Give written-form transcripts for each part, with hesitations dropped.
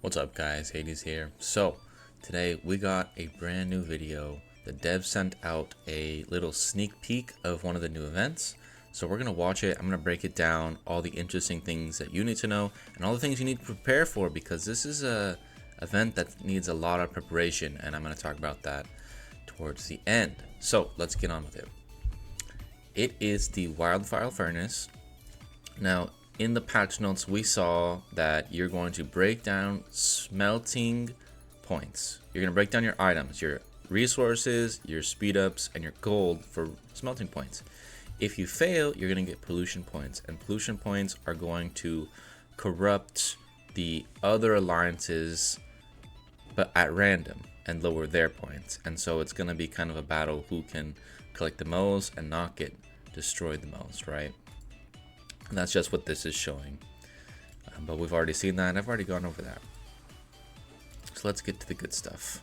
What's up guys, Hades here. So today we got a brand new video. The dev sent out a little sneak peek of one of the new events. So we're gonna watch it. I'm gonna break it down, all the interesting things that you need to know and all the things you need to prepare for, because this is a event that needs a lot of preparation, and I'm gonna talk about that towards the end. So let's get on with it. It is the Wildfire furnace. Now in the patch notes, we saw that you're going to break down smelting points. You're going to break down your items, your resources, your speed ups, and your gold for smelting points. If you fail, you're going to get pollution points, and pollution points are going to corrupt the other alliances, but at random, and lower their points. And so it's going to be kind of a battle who can collect the most and not get destroyed the most, right? And that's just what this is showing. But we've already seen that, and I've already gone over that. So let's get to the good stuff.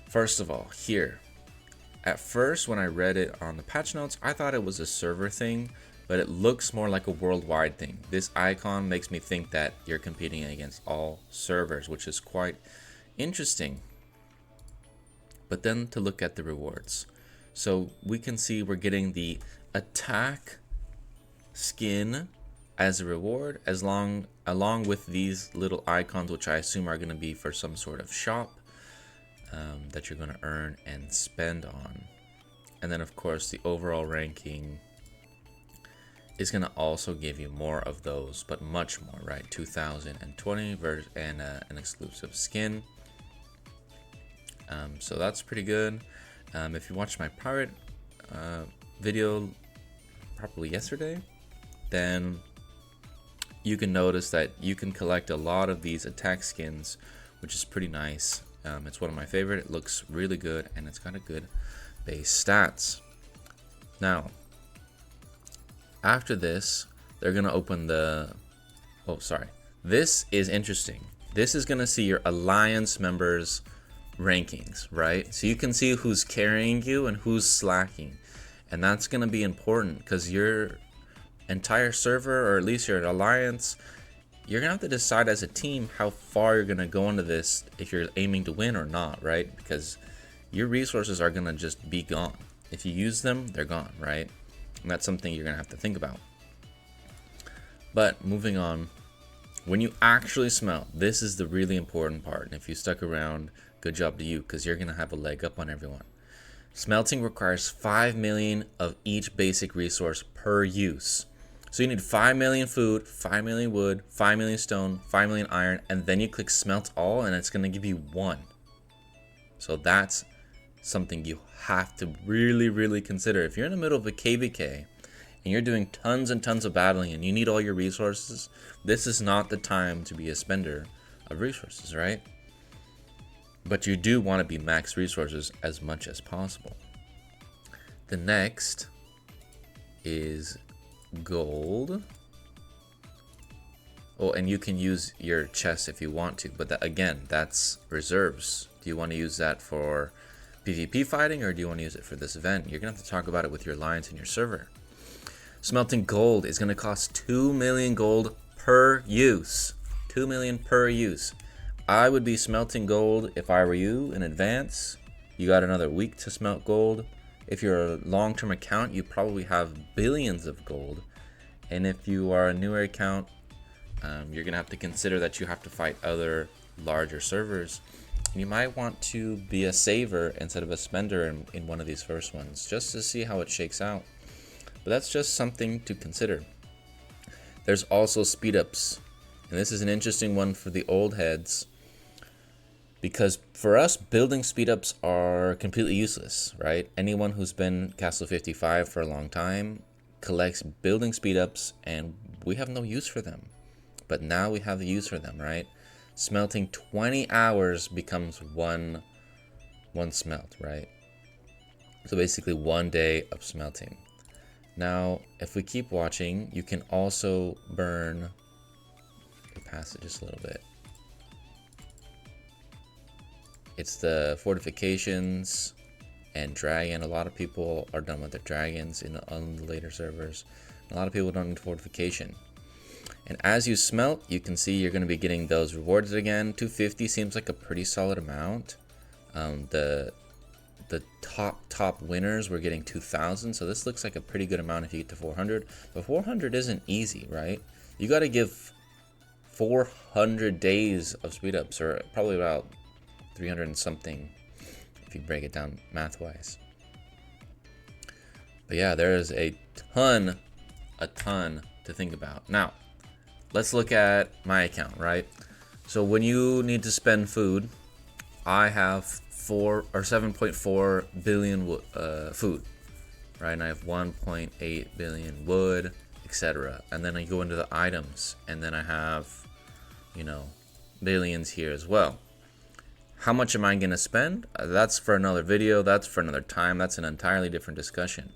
First of all, here. At first, when I read it on the patch notes, I thought it was a server thing, but it looks more like a worldwide thing. This icon makes me think that you're competing against all servers, which is quite interesting. But then to look at the rewards. So we can see we're getting the attack skin as a reward, along with these little icons, which I assume are going to be for some sort of shop that you're going to earn and spend on. And then of course the overall ranking is going to also give you more of those, but much more, right? 2020 and an exclusive skin. So that's pretty good. If you watched my pirate video probably yesterday, then you can notice that you can collect a lot of these attack skins, which is pretty nice. It's one of my favorite. It looks really good, and it's got a good base stats. Now, after this, they're gonna open the... Oh, sorry. This is interesting. This is gonna see your alliance members' rankings, right? So you can see who's carrying you and who's slacking, and that's gonna be important because your entire server, or at least your alliance, you're gonna have to decide as a team how far you're gonna go into this, if you're aiming to win or not, right? Because your resources are gonna just be gone. If you use them, they're gone, right? And that's something you're gonna have to think about. But moving on, when you actually smelt, this is the really important part. And if you stuck around, good job to you, because you're gonna have a leg up on everyone. Smelting requires 5 million of each basic resource per use. So you need 5 million food, 5 million wood, 5 million stone, 5 million iron, and then you click smelt all, and it's going to give you 1. So that's something you have to really consider. If you're in the middle of a KVK and you're doing tons and tons of battling and you need all your resources, this is not the time to be a spender of resources, right? But you do want to be max resources as much as possible. The next is gold. Oh, and you can use your chest if you want to, but that, again, that's reserves. Do you want to use that for PvP fighting, or do you want to use it for this event? You're gonna have to talk about it with your alliance and your server. Smelting gold is gonna cost 2 million gold per use. 2 million per use. I would be smelting gold if I were you in advance. You got another week to smelt gold. If you're a long-term account, you probably have billions of gold. And if you are a newer account, you're gonna have to consider that you have to fight other larger servers. And you might want to be a saver instead of a spender in one of these first ones, just to see how it shakes out. But that's just something to consider. There's also speed ups, and this is an interesting one for the old heads, because for us, building speed ups are completely useless, right? Anyone who's been Castle 55 for a long time collects building speed ups, and we have no use for them. But now we have the use for them, right? Smelting 20 hours becomes one smelt, right? So basically 1 day of smelting. Now, if we keep watching, you can also burn... Pass it just a little bit. It's the fortifications and dragon. A lot of people are done with their dragons on the later servers. A lot of people don't need fortification. And as you smelt, you can see you're going to be getting those rewards again. 250 seems like a pretty solid amount. The top winners were getting 2,000, so this looks like a pretty good amount if you get to 400. But 400 isn't easy, right? You got to give 400 days of speed ups, or probably about 300 and something if you break it down math-wise. But yeah, there is a ton to think about. Now, let's look at my account, right? So when you need to spend food, I have 7.4 billion food, right? And I have 1.8 billion wood, etc. And then I go into the items, and then I have, you know, billions here as well. How much am I gonna spend? That's for another video. That's for another time. That's an entirely different discussion.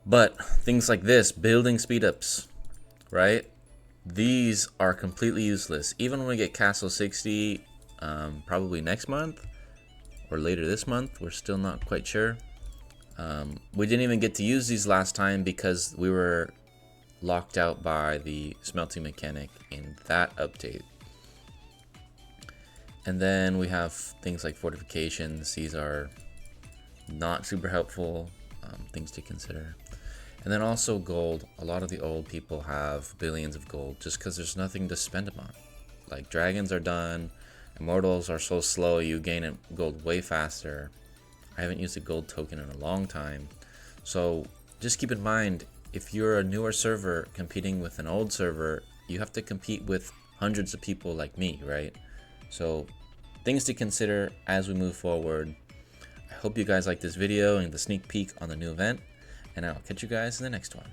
But things like this, building speed ups, right? These are completely useless. Even when we get Castle 60, probably next month or later this month, we're still not quite sure. We didn't even get to use these last time because we were locked out by the smelting mechanic in that update. And then we have things like fortifications. These are not super helpful, things to consider. And then also gold. A lot of the old people have billions of gold just because there's nothing to spend them on. Like dragons are done, immortals are so slow, you gain gold way faster. I haven't used a gold token in a long time. So just keep in mind, if you're a newer server competing with an old server, you have to compete with hundreds of people like me, right? So things to consider as we move forward. I hope you guys like this video and the sneak peek on the new event, and I'll catch you guys in the next one.